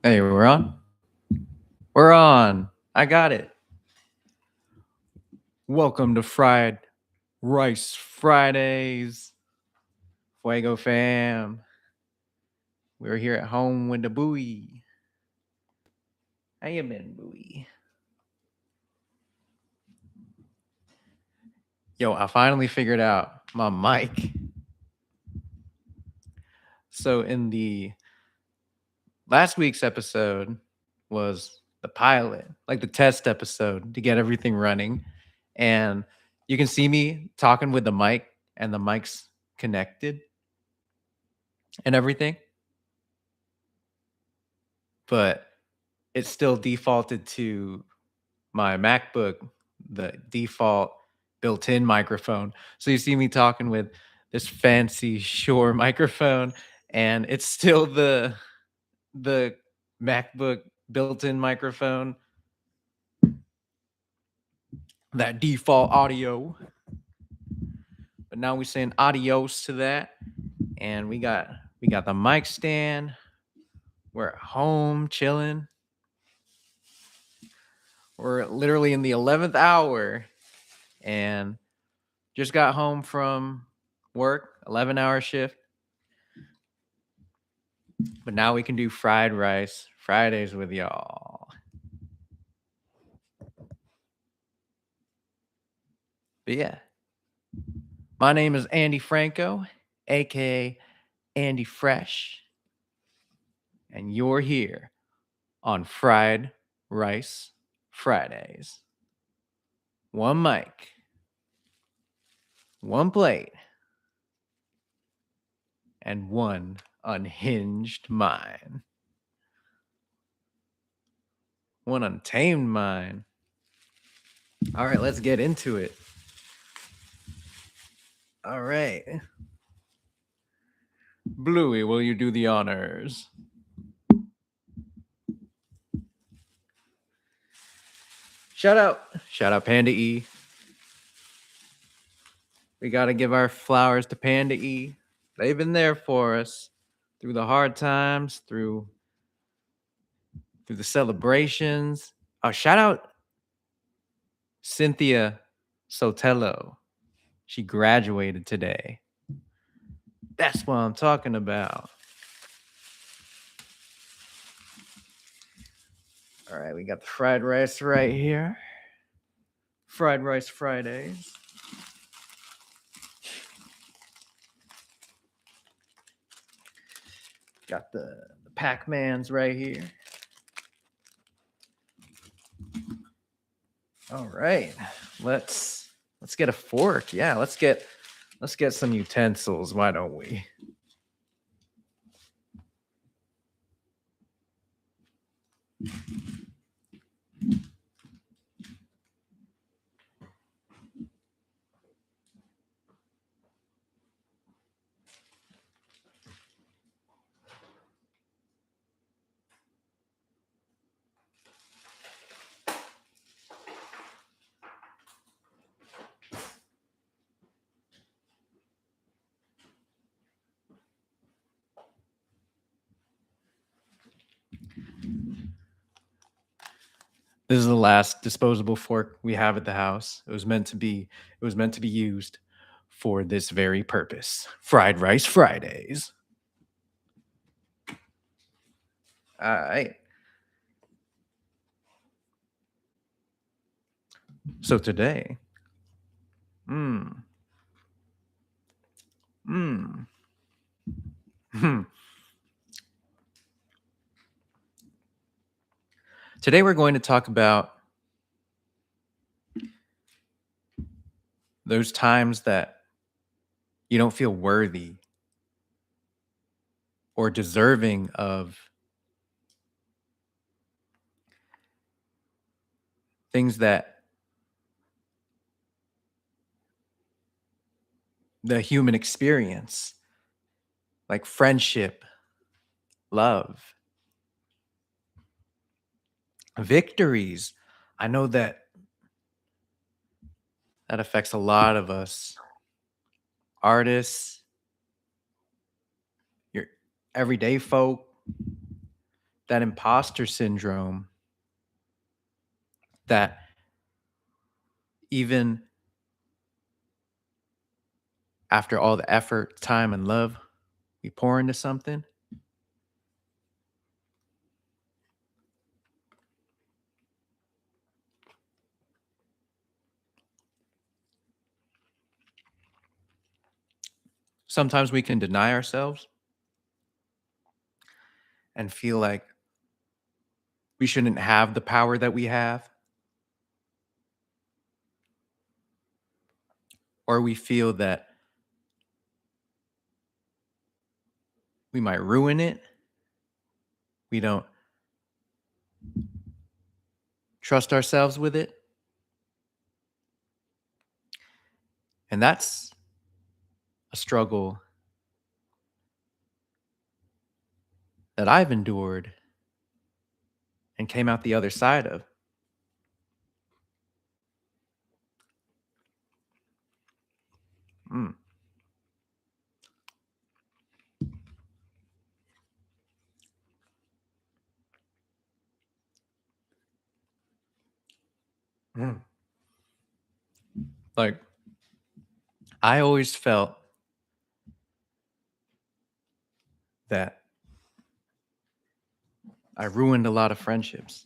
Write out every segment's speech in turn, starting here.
Hey, we're on? We're on. I got it. Welcome to Fried Rice Fridays. Fuego fam. We're here at home with the buoy. How you been, buoy? Yo, I finally figured out my mic. So in the last week's episode was the pilot, like the test episode to get everything running. And you can see me talking with the mic and the mic's connected and everything. But it still defaulted to my MacBook, the default built-in microphone. So you see me talking with this fancy Shure microphone, and it's still the MacBook built-in microphone, that default audio. But now we're saying adios to that, and we got the mic stand. We're at home chilling. We're literally in the 11th hour, and just got home from work, 11-hour shift. But now we can do fried rice Fridays with y'all. But yeah, my name is Andy Franco, aka Andy Fresh, and you're here on Fried Rice Fridays. One mic, one plate, and one unhinged mind. One untamed mind. All right, let's get into it. All right. Bluey, will you do the honors? Shout out Panda E. We got to give our flowers to Panda E. They've been there for us through the hard times, through the celebrations. Oh, shout out Cynthia Sotelo. She graduated today. That's what I'm talking about. All right, we got the fried rice right here. Fried Rice Fridays. Got the Pac-Mans right here. All right, let's get a fork. Yeah, let's get some utensils. Why don't we? This is the last disposable fork we have at the house. It was meant to be used for this very purpose. Fried Rice Fridays. All right. So today, today we're going to talk about those times that you don't feel worthy or deserving of things that the human experience, like friendship, love, victories. I know that affects a lot of us. Artists, your everyday folk, that imposter syndrome that even after all the effort, time, and love we pour into something, sometimes we can deny ourselves and feel like we shouldn't have the power that we have, or we feel that we might ruin it. We don't trust ourselves with it. And that's a struggle that I've endured and came out the other side of. Mm. Mm. Like, I always felt that I ruined a lot of friendships.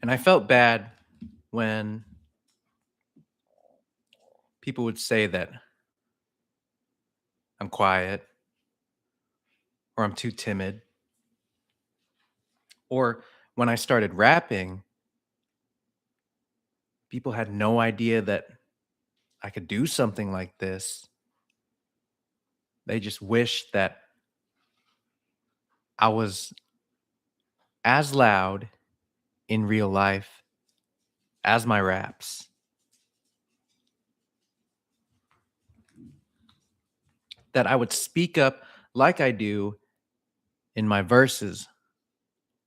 And I felt bad when people would say that I'm quiet or I'm too timid. Or when I started rapping, people had no idea that I could do something like this. They just wished that I was as loud in real life as my raps, that I would speak up like I do in my verses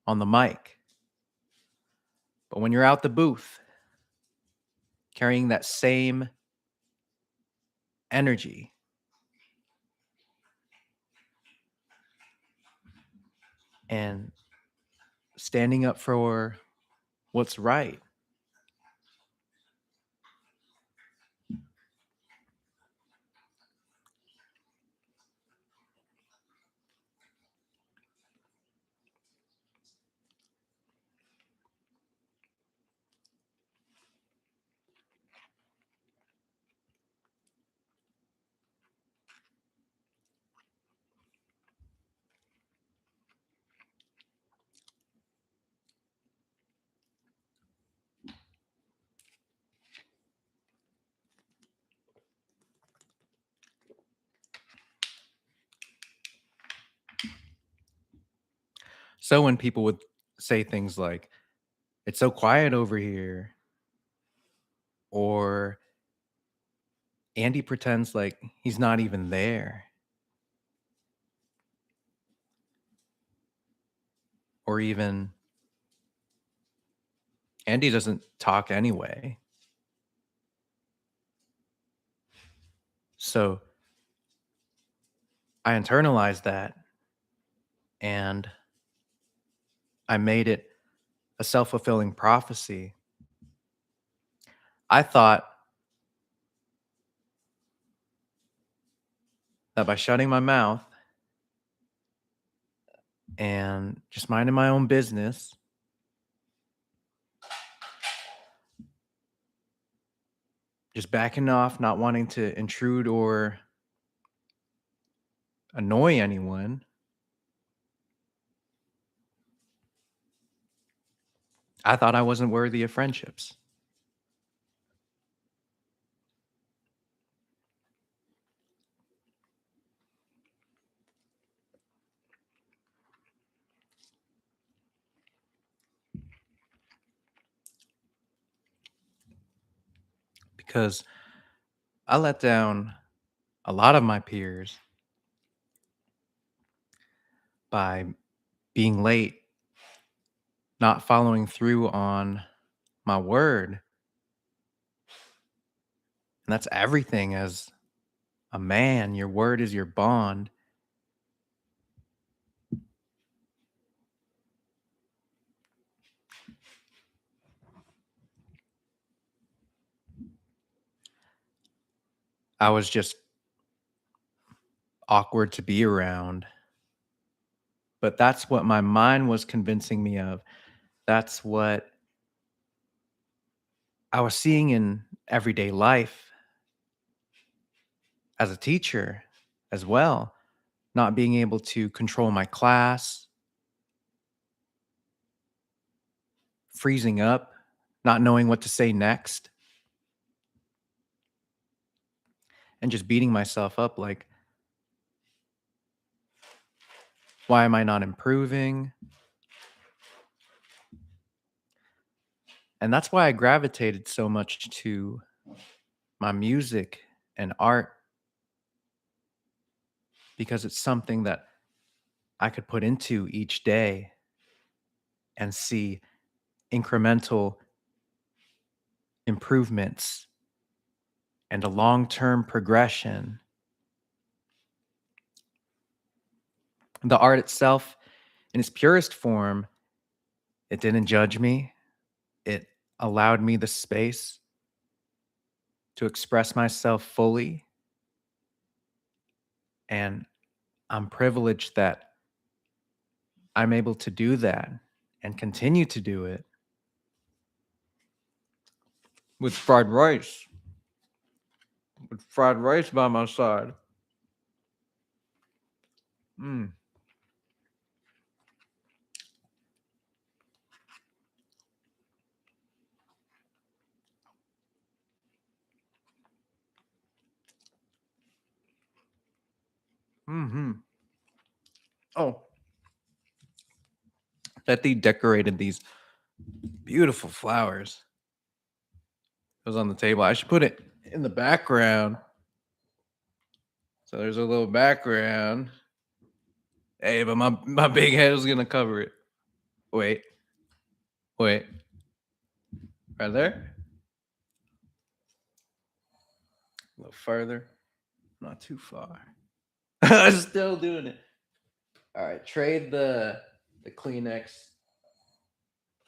on the mic. But when you're out the booth, carrying that same energy and standing up for what's right, so when people would say things like, it's so quiet over here, or Andy pretends like he's not even there, or even Andy doesn't talk anyway. So I internalized that and I made it a self fulfilling prophecy. I thought that by shutting my mouth and just minding my own business, just backing off, not wanting to intrude or annoy anyone, I thought I wasn't worthy of friendships. because I let down a lot of my peers by being late, not following through on my word. And that's everything as a man. Your word is your bond. I was just awkward to be around. But that's what my mind was convincing me of. That's what I was seeing in everyday life as a teacher as well, not being able to control my class, freezing up, not knowing what to say next, and just beating myself up like, why am I not improving? And that's why I gravitated so much to my music and art, because it's something that I could put into each day and see incremental improvements and a long-term progression. The art itself, in its purest form, it didn't judge me. It allowed me the space to express myself fully. And I'm privileged that I'm able to do that and continue to do it with fried rice, with fried rice by my side. Mm. Hmm. Oh, that they decorated these beautiful flowers. It was on the table. I should put it in the background. So there's a little background. Hey, but my big head is gonna cover it. Wait, wait, right there. A little further. Not too far. I'm still doing it. All right, trade the Kleenex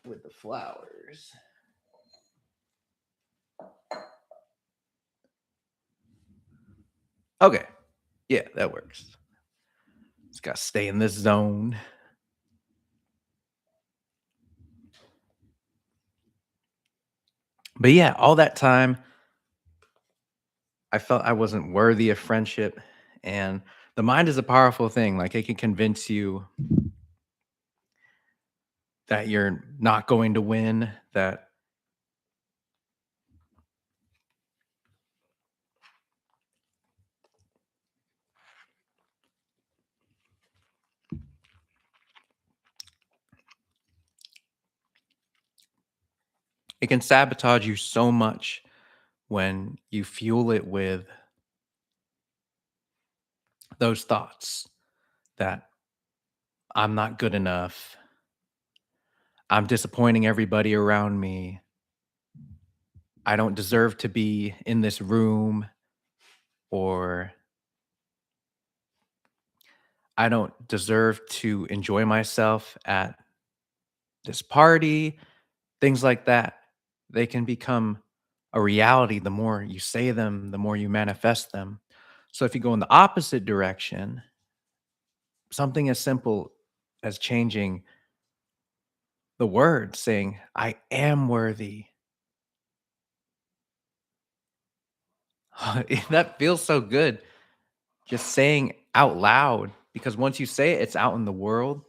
with the flowers. Okay, yeah, that works. Just gotta stay in this zone. But yeah, all that time, I felt I wasn't worthy of friendship. And the mind is a powerful thing. Like it can convince you that you're not going to win, that it can sabotage you so much when you fuel it with those thoughts that I'm not good enough. I'm disappointing everybody around me. I don't deserve to be in this room, or I don't deserve to enjoy myself at this party, things like that. They can become a reality the more you say them, the more you manifest them. So if you go in the opposite direction, something as simple as changing the word, saying, I am worthy. That feels so good. Just saying out loud, because once you say it, it's out in the world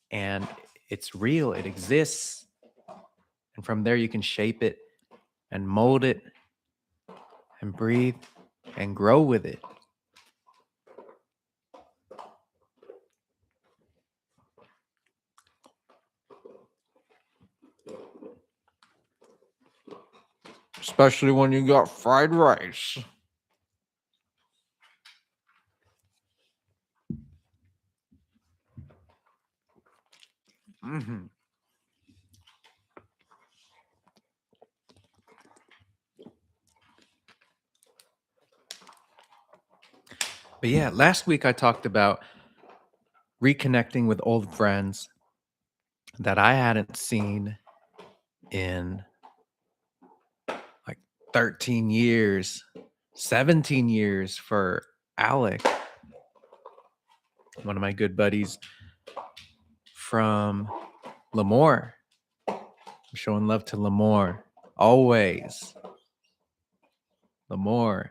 and it's real, it exists. And from there, you can shape it and mold it and breathe and grow with it. especially when you got fried rice. Mhm. But yeah, last week I talked about reconnecting with old friends that I hadn't seen in like 13 years, 17 years for Alec, one of my good buddies from Lemoore. I'm showing love to Lemoore. Always. Lemoore.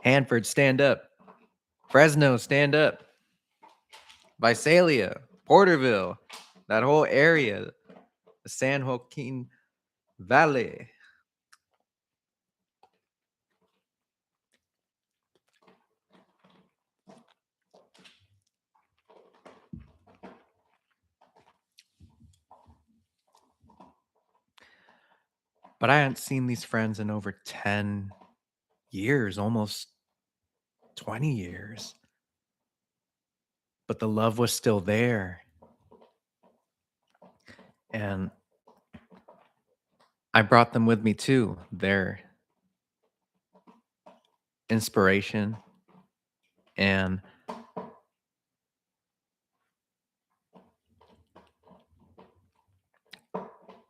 Hanford, stand up. Fresno, stand up. Visalia, Porterville, that whole area, the San Joaquin Valley. But I hadn't seen these friends in over 10 years, almost 20 years. But the love was still there. And I brought them with me too. Their inspiration. And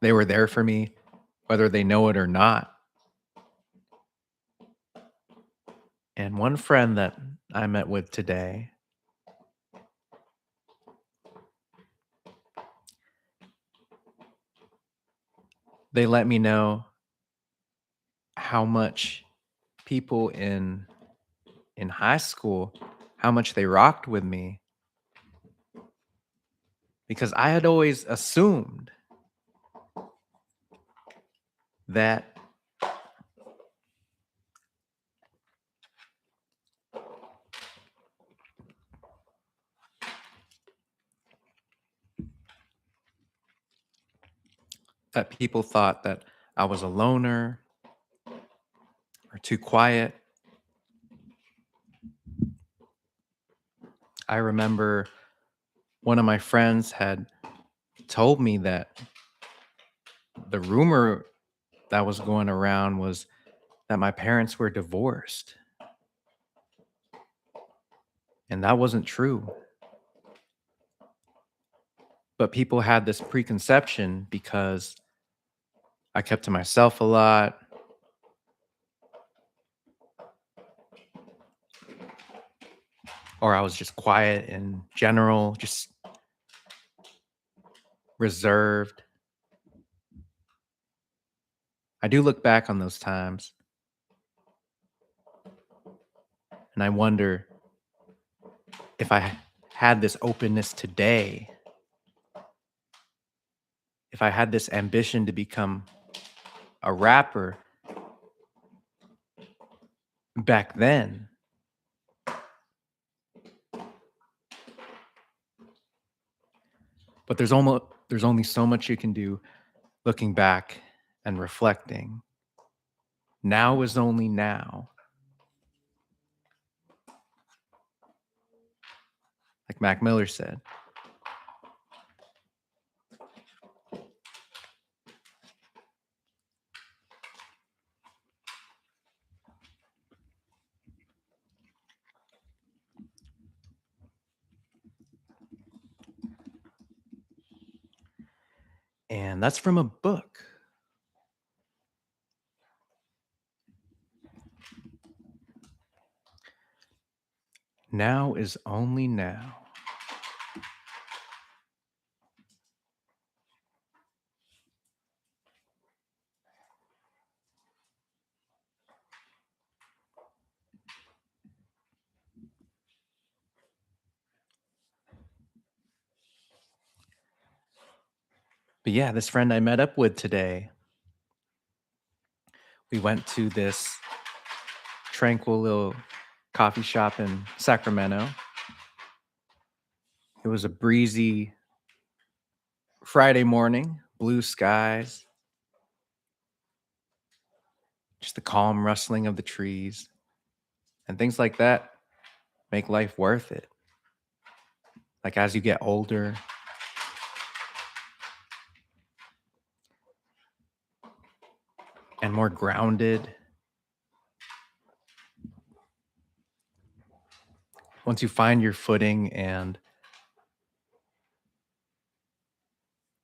they were there for me, whether they know it or not. And one friend that I met with today, they let me know how much people in high school, how much they rocked with me, because I had always assumed that people thought that I was a loner or too quiet. I remember one of my friends had told me that the rumor that was going around was that my parents were divorced. And that wasn't true. But people had this preconception because I kept to myself a lot. Or I was just quiet in general, just reserved. I do look back on those times and I wonder if I had this openness today, if I had this ambition to become a rapper back then. But there's only so much you can do looking back and reflecting. Now is only now. Like Mac Miller said. And that's from a book. Now is only now. But yeah, this friend I met up with today, we went to this tranquil little coffee shop in Sacramento. It was a breezy Friday morning, blue skies. just the calm rustling of the trees, and things like that make life worth it. Like as you get older, and more grounded, once you find your footing and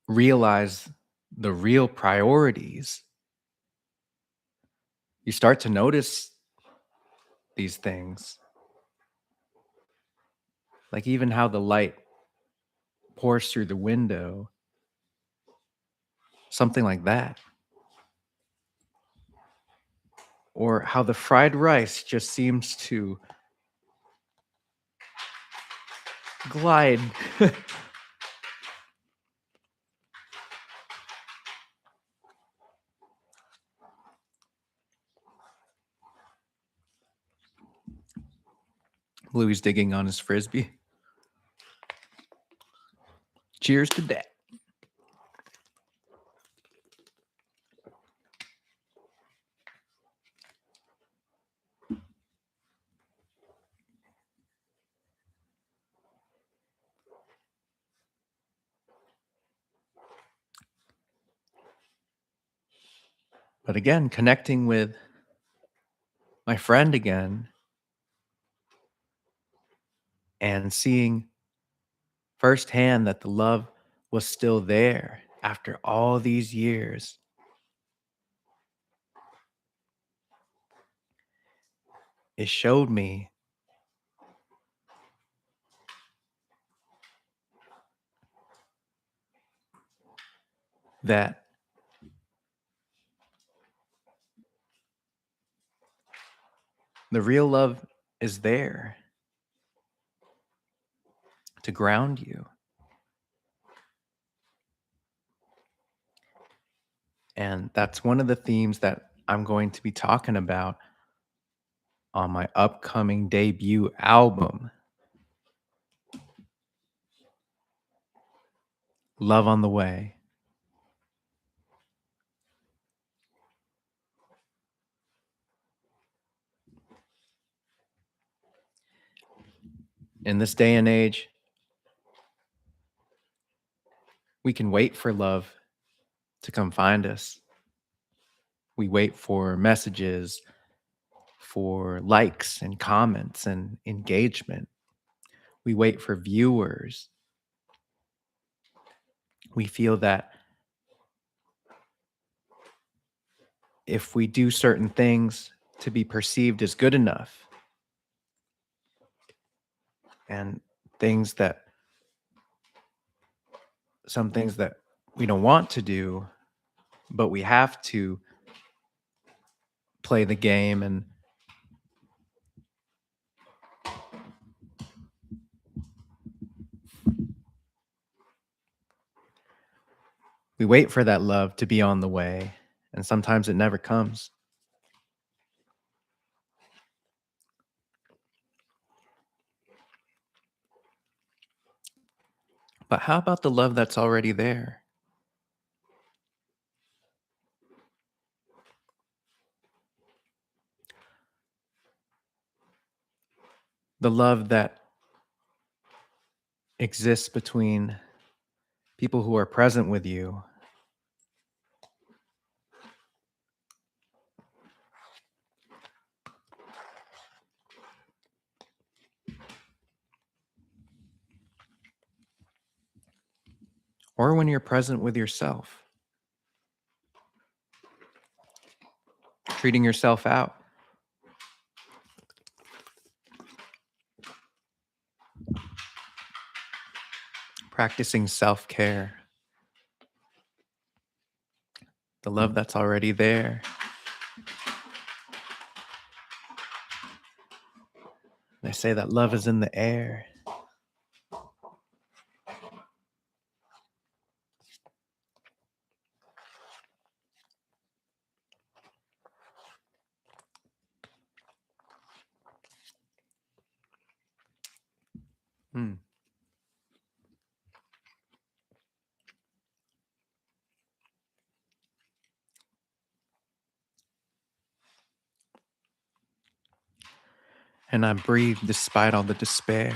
realize the real priorities, you start to notice these things, like even how the light pours through the window, something like that. Or how the fried rice just seems to glide. Louis digging on his frisbee. Cheers to that. But again, connecting with my friend again and seeing firsthand that the love was still there after all these years. It showed me that the real love is there to ground you. And that's one of the themes that I'm going to be talking about on my upcoming debut album, Love on the Way. In this day and age, we can wait for love to come find us. We wait for messages, for likes and comments and engagement. We wait for viewers. We feel that if we do certain things to be perceived as good enough, and things that some things that we don't want to do, but we have to play the game, and we wait for that love to be on the way, and sometimes it never comes. But how about the love that's already there? The love that exists between people who are present with you, or when you're present with yourself, treating yourself out, practicing self-care, the love that's already there. They say that love is in the air. Hmm. and I breathe despite all the despair.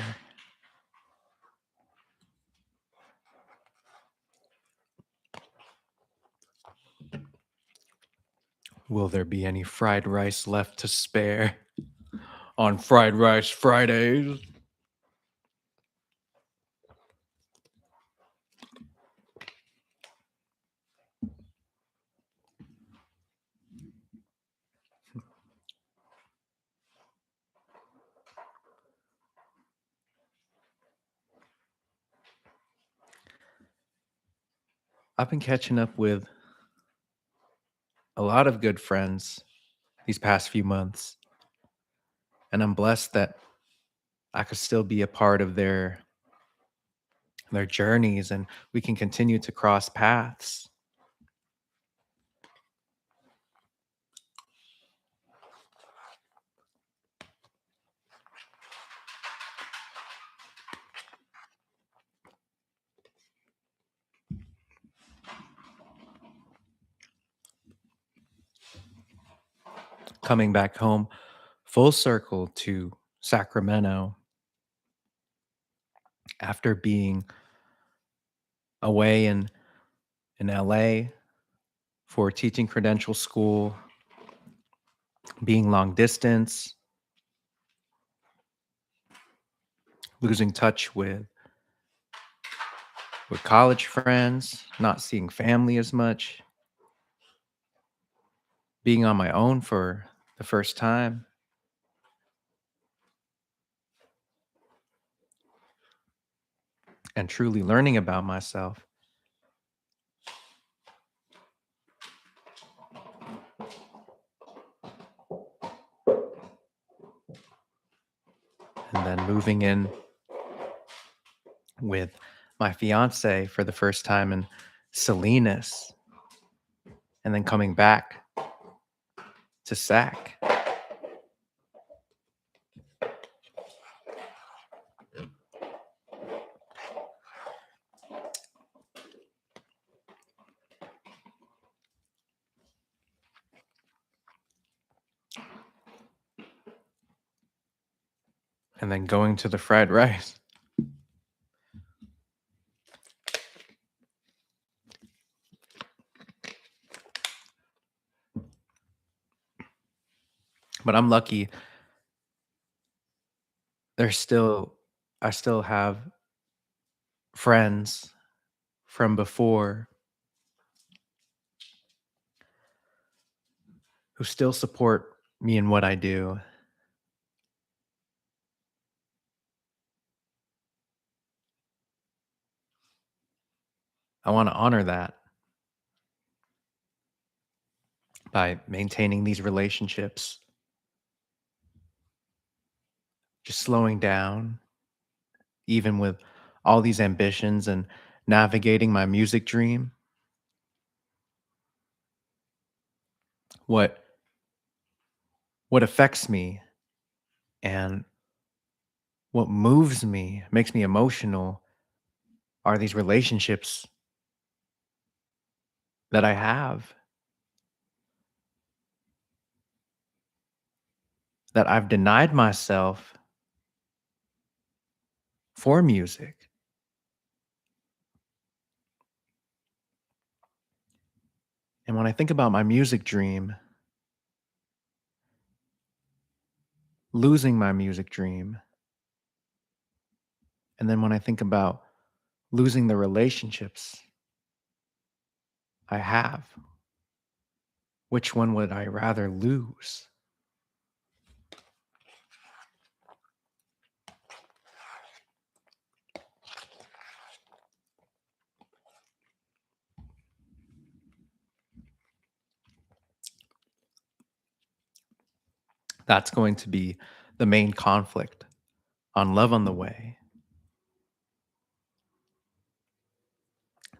Will there be any fried rice left to spare on Fried Rice Fridays? I've been catching up with a lot of good friends these past few months, and I'm blessed that I could still be a part of their journeys and we can continue to cross paths. Coming back home full circle to Sacramento after being away in LA for teaching credential school, being long distance, losing touch with college friends, not seeing family as much, being on my own for the first time, and truly learning about myself. And then moving in with my fiance for the first time in Salinas, and then coming back to Sac. And then going to the fried rice. But I'm lucky. There's still, I still have friends from before who still support me in what I do. I want to honor that by maintaining these relationships, just slowing down, even with all these ambitions and navigating my music dream. What what affects me and what moves me, makes me emotional are these relationships that I have, that I've denied myself for music. And when I think about my music dream, losing my music dream, and then when I think about losing the relationships I have, which one would I rather lose? That's going to be the main conflict on Love on the Way.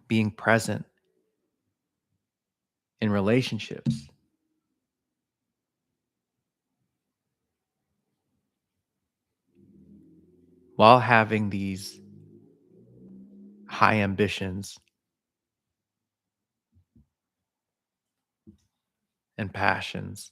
Being present in relationships while having these high ambitions and passions.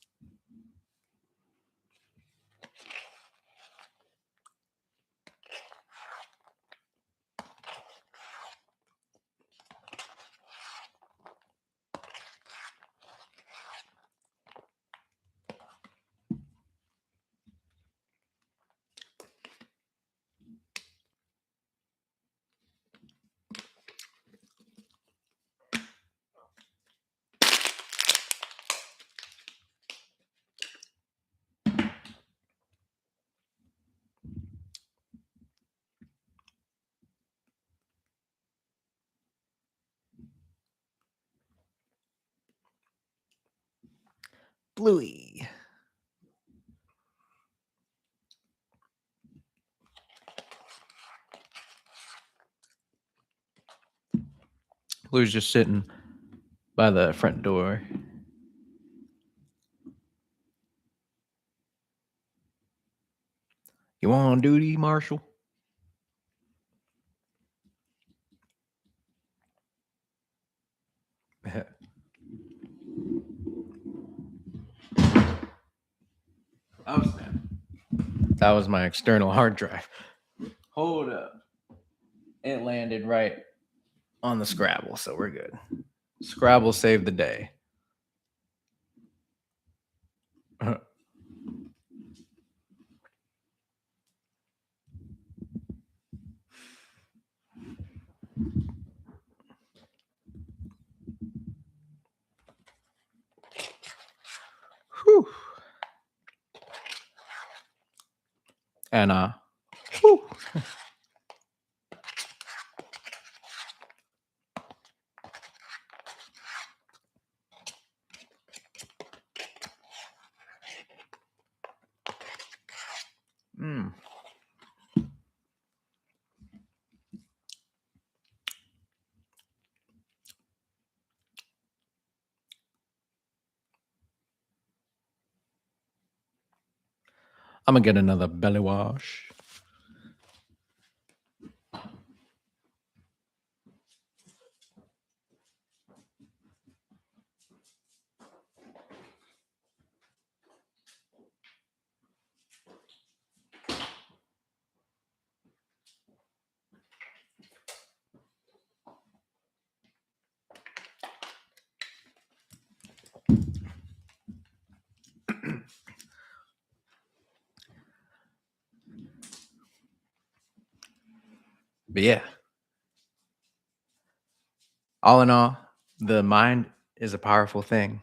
Bluey. Bluey's just sitting by the front door. You on duty, Marshall? Oh, snap. That was my external hard drive. Hold up. It landed right on the Scrabble, so we're good. Scrabble saved the day. Whew. And whew. Mm. I'm gonna get another belly wash. But yeah, all in all, the mind is a powerful thing.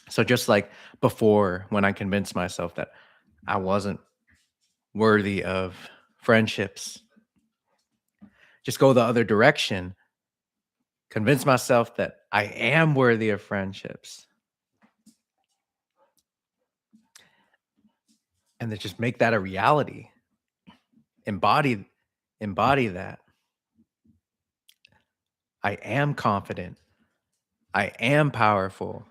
So just like before, when I convinced myself that I wasn't worthy of friendships, just go the other direction, convince myself that I am worthy of friendships. And then just make that a reality. Embody that. I am confident. I am powerful.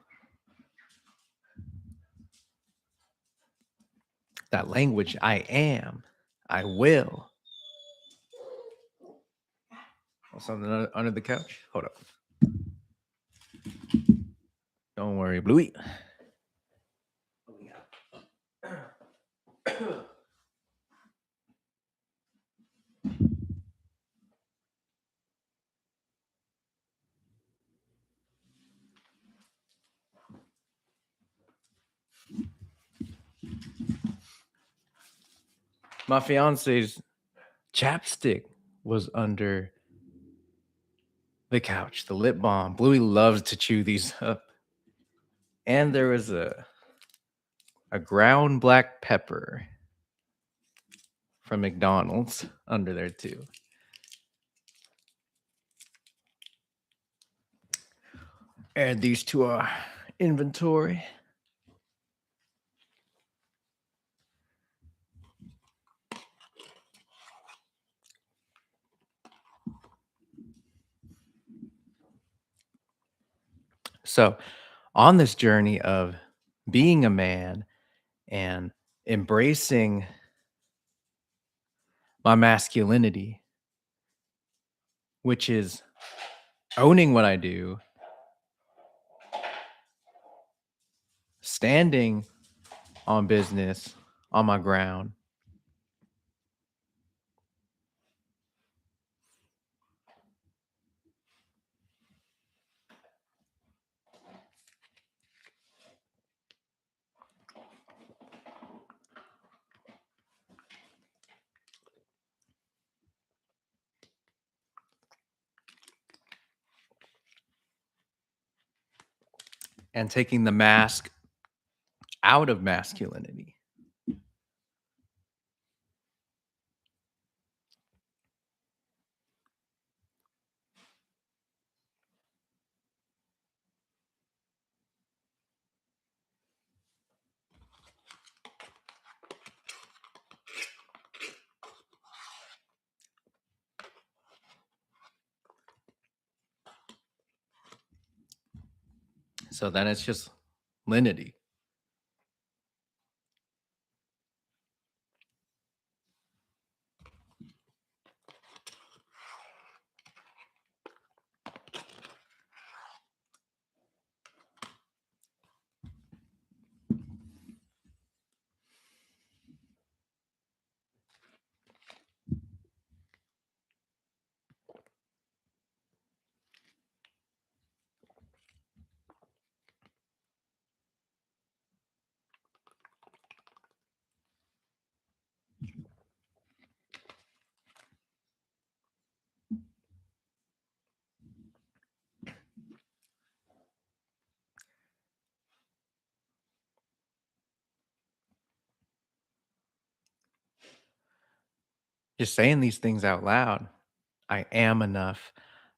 That language, I am. I will. Oh, something under the couch? Hold up. Don't worry, Bluey. My fiance's chapstick was under the couch, the lip balm. Bluey loves to chew these up. And there was a ground black pepper from McDonald's under there too. Add these to our inventory. So, on this journey of being a man and embracing my masculinity, which is owning what I do, standing on business, on my ground, and taking the mask out of masculinity. So then it's just linity. Just saying these things out loud. I am enough.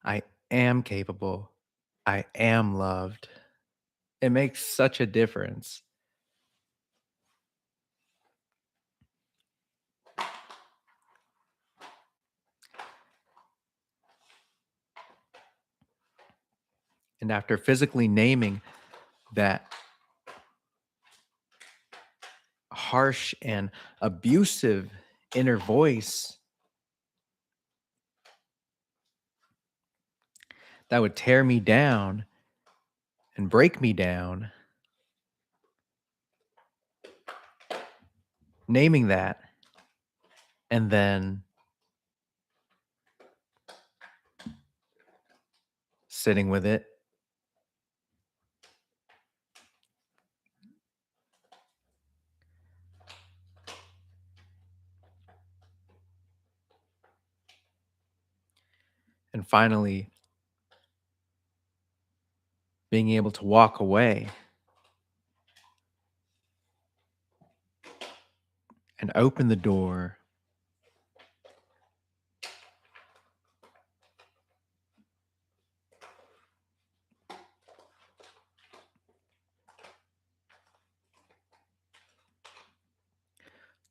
I am capable. I am loved. It makes such a difference. And after physically naming that harsh and abusive inner voice that would tear me down and break me down, naming that and then sitting with it, and finally being able to walk away and open the door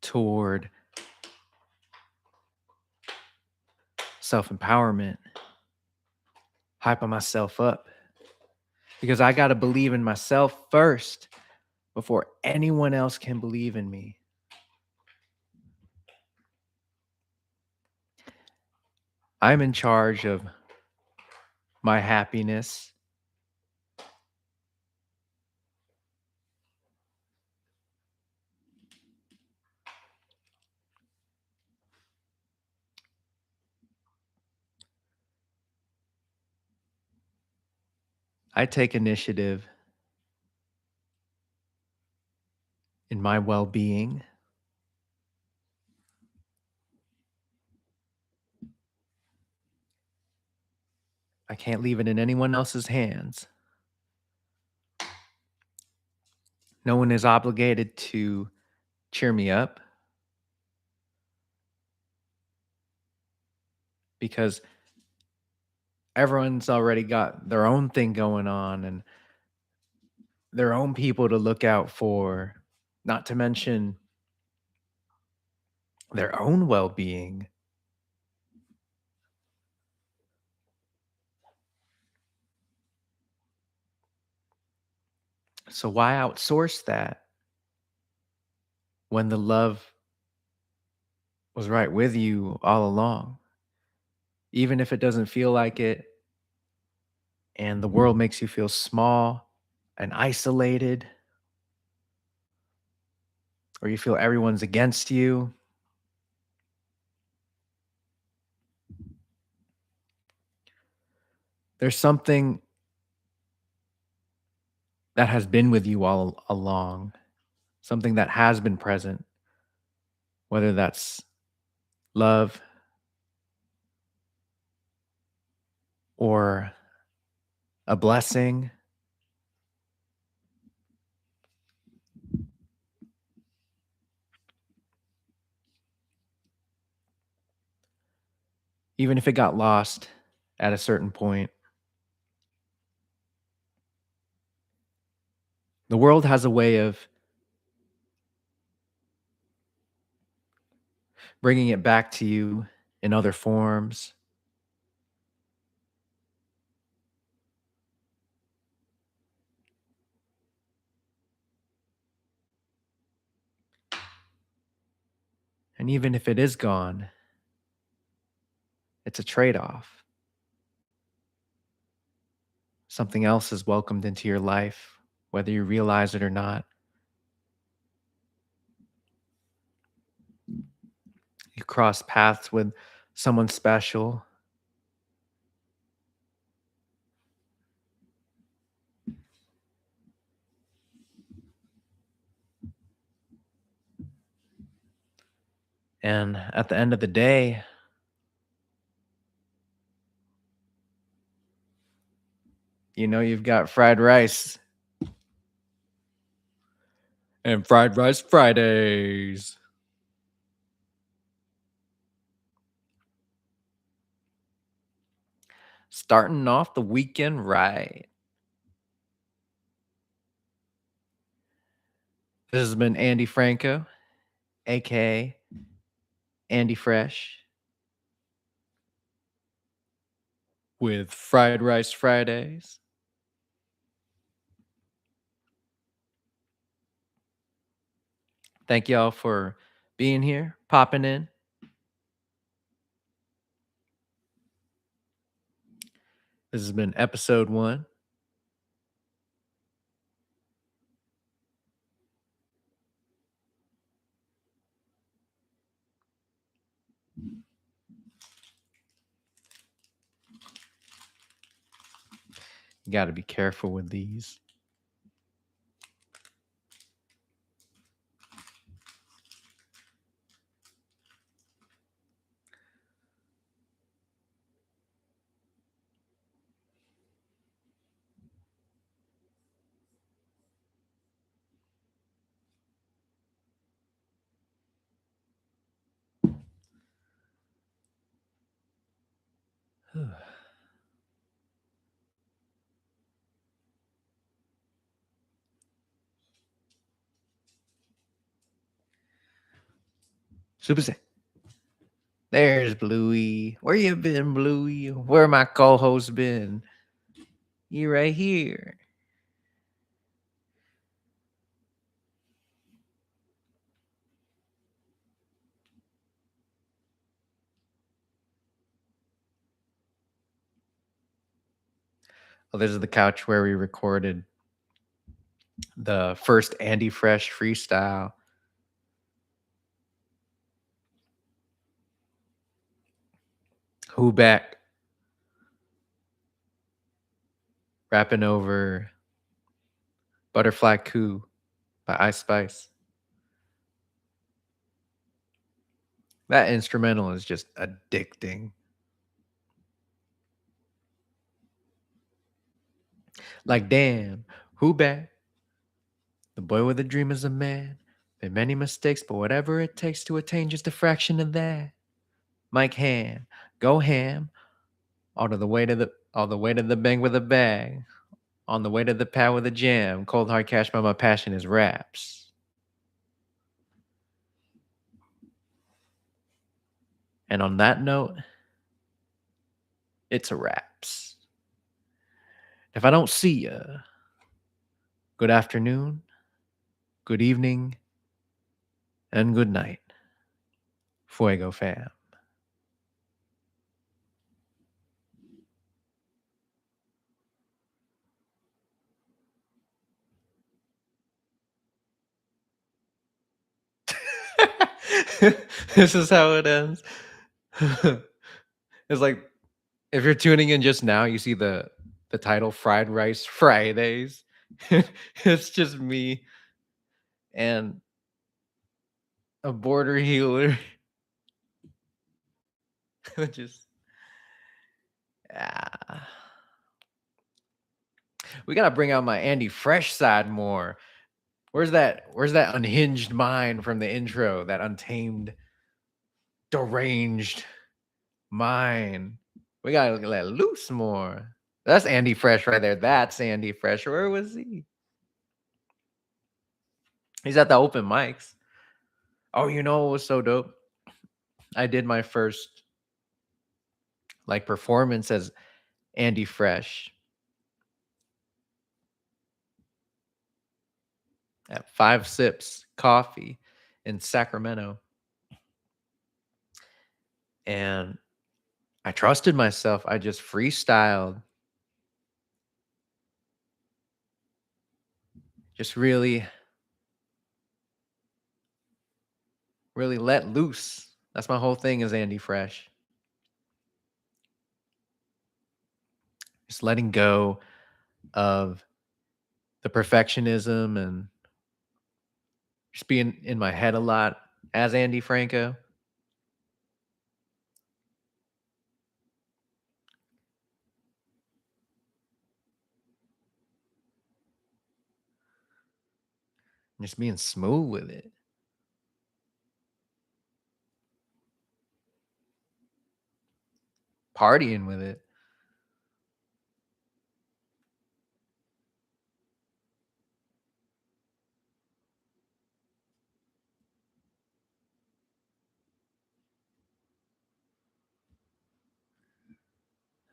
toward self empowerment, hyping myself up because I got to believe in myself first before anyone else can believe in me. I'm in charge of my happiness. I take initiative in my well being. I can't leave it in anyone else's hands. No one is obligated to cheer me up because everyone's already got their own thing going on and their own people to look out for, not to mention their own well being. So, why outsource that when the love was right with you all along? Even if it doesn't feel like it and the world makes you feel small and isolated, or you feel everyone's against you, there's something that has been with you all along, something that has been present, whether that's love or a blessing. Even if it got lost at a certain point, the world has a way of bringing it back to you in other forms. And even if it is gone, it's a trade off. Something else is welcomed into your life, whether you realize it or not. You cross paths with someone special. And at the end of the day, you've got fried rice and fried rice Fridays. Starting off the weekend right. This has been Andy Franco, aka Andy Fresh, with Fried Rice Fridays. Thank y'all for being here, popping in. This has been episode 1. You got to be careful with these. Super sick. There's Bluey. Where you been, Bluey? Where my co-host been? You right here. Oh, this is the couch where we recorded the first Andy Fresh freestyle. Who back? Rapping over Butterfly Coup by Ice Spice. That instrumental is just addicting. Like, damn, who back? The boy with a dream is a man. Made many mistakes, but whatever it takes to attain just a fraction of that. Mike Ham, go ham. All the way to the bank with a bag. On the way to the pad with a jam. Cold hard cash, but my passion is raps. And on that note, it's a wraps. If I don't see ya, good afternoon, good evening, and good night. Fuego fam. This is how it ends. It's like if you're tuning in just now, you see the title Fried Rice Fridays. It's just me and a border healer. Just ah. We gotta bring out my Andy Fresh side more. Where's that unhinged mind from the intro? That untamed, deranged mind. We gotta let loose more. That's Andy Fresh right there. That's Andy Fresh. Where was he? He's at the open mics. Oh, you know what was so dope? I did my first like performance as Andy Fresh at 5 Sips Coffee in Sacramento. And I trusted myself. I just freestyled, just really, really let loose. That's my whole thing as Andy Fresh. Just letting go of the perfectionism and just being in my head a lot as Andy Franco. Just being smooth with it. Partying with it.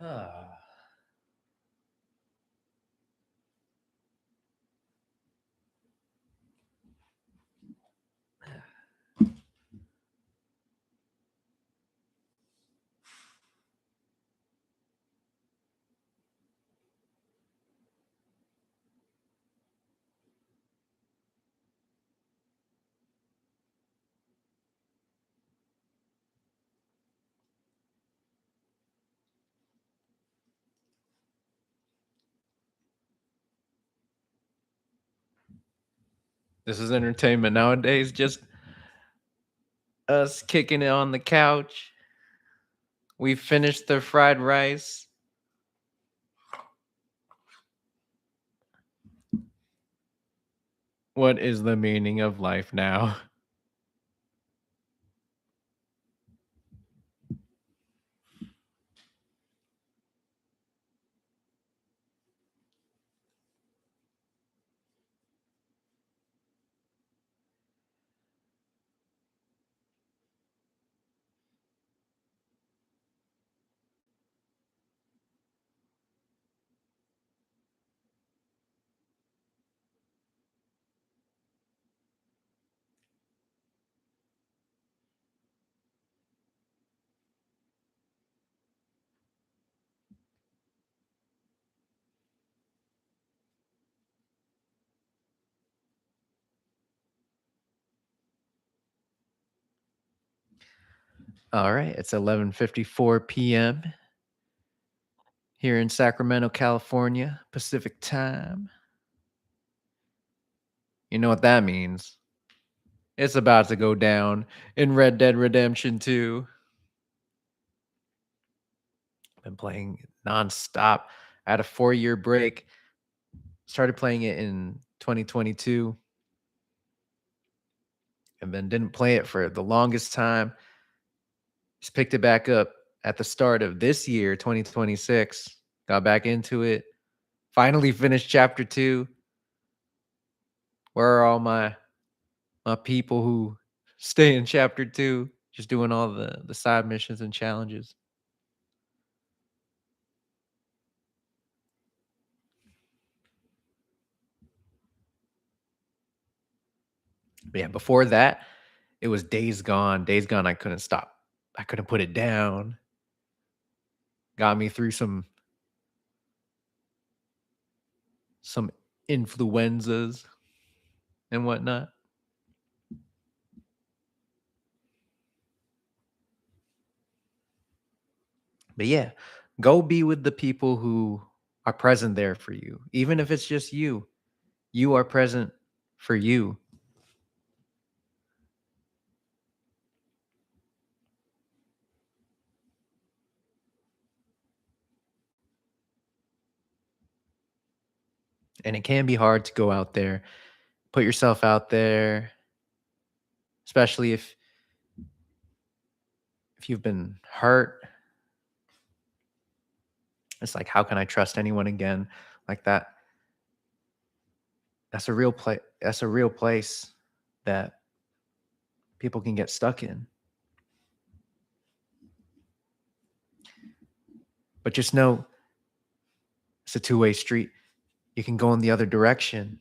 Ah. This is entertainment nowadays. Just us kicking it on the couch. We finished the fried rice. What is the meaning of life now? All right, it's 11:54 p.m. here in Sacramento, California, Pacific time. You know what that means? It's about to go down in Red Dead Redemption 2. Been playing nonstop. I had a 4-year break. Started playing it in 2022 and then didn't play it for the longest time. Just picked it back up at the start of this year, 2026. Got back into it. Finally finished chapter 2. Where are all my people who stay in chapter 2 just doing all the side missions and challenges? But yeah, before that, it was Days Gone. Days Gone, I couldn't stop. I couldn't put it down. Got me through some influenzas and whatnot. But yeah, go be with the people who are present there for you. Even if it's just you are present for you. And it can be hard to go out there, put yourself out there, especially if you've been hurt. It's like, how can I trust anyone again like that? That's a real place. That's a real place that people can get stuck in. But just know it's a two-way street. You can go in the other direction.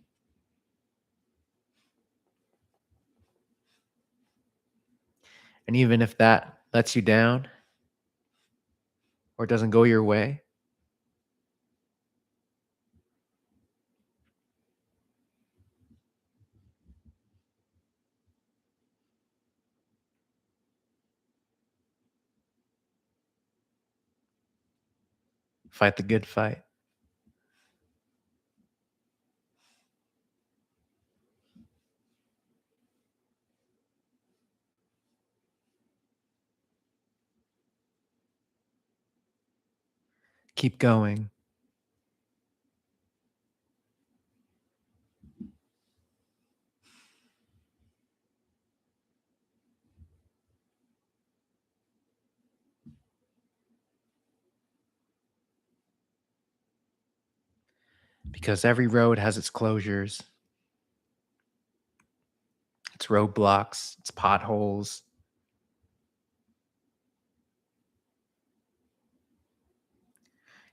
And even if that lets you down, or doesn't go your way? Fight the good fight. Keep going. Because every road has its closures, its roadblocks, its potholes.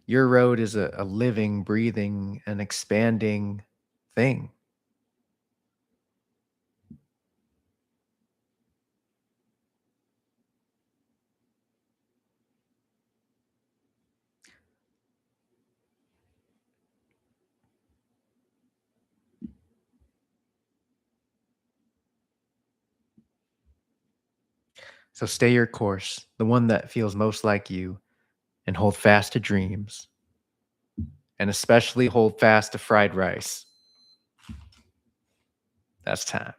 Your road is a living, breathing, and expanding thing. So stay your course, the one that feels most like you, and hold fast to dreams, and especially hold fast to fried rice. That's time.